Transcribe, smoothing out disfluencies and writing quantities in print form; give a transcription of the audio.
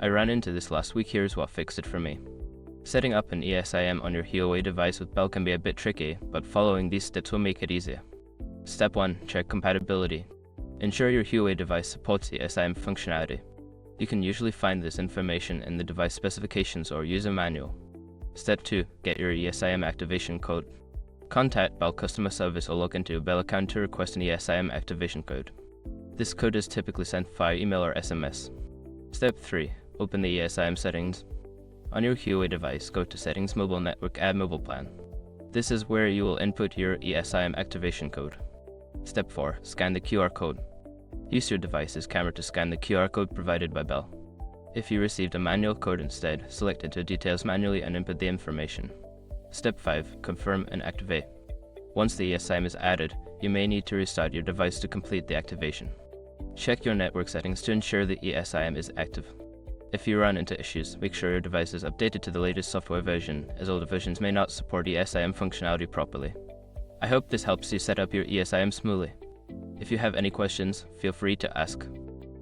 I ran into this last week. Here's what fixed it for me. Setting up an ESIM on your Huawei device with Bell can be a bit tricky, but following these steps will make it easier. Step 1. Check compatibility. Ensure your Huawei device supports ESIM functionality. You can usually find this information in the device specifications or user manual. Step 2. Get your ESIM activation code. Contact Bell customer service or log into a Bell account to request an ESIM activation code. This code is typically sent via email or SMS. Step 3. Open the ESIM settings. On your Huawei device, go to Settings Mobile Network, add Mobile Plan. This is where you will input your ESIM activation code. Step 4. Scan the QR code. Use your device's camera to scan the QR code provided by Bell. If you received a manual code instead, select Enter Details manually and input the information. Step 5. Confirm and activate. Once the ESIM is added, you may need to restart your device to complete the activation. Check your network settings to ensure the ESIM is active. If you run into issues, make sure your device is updated to the latest software version, as older versions may not support ESIM functionality properly. I hope this helps you set up your ESIM smoothly. If you have any questions, feel free to ask.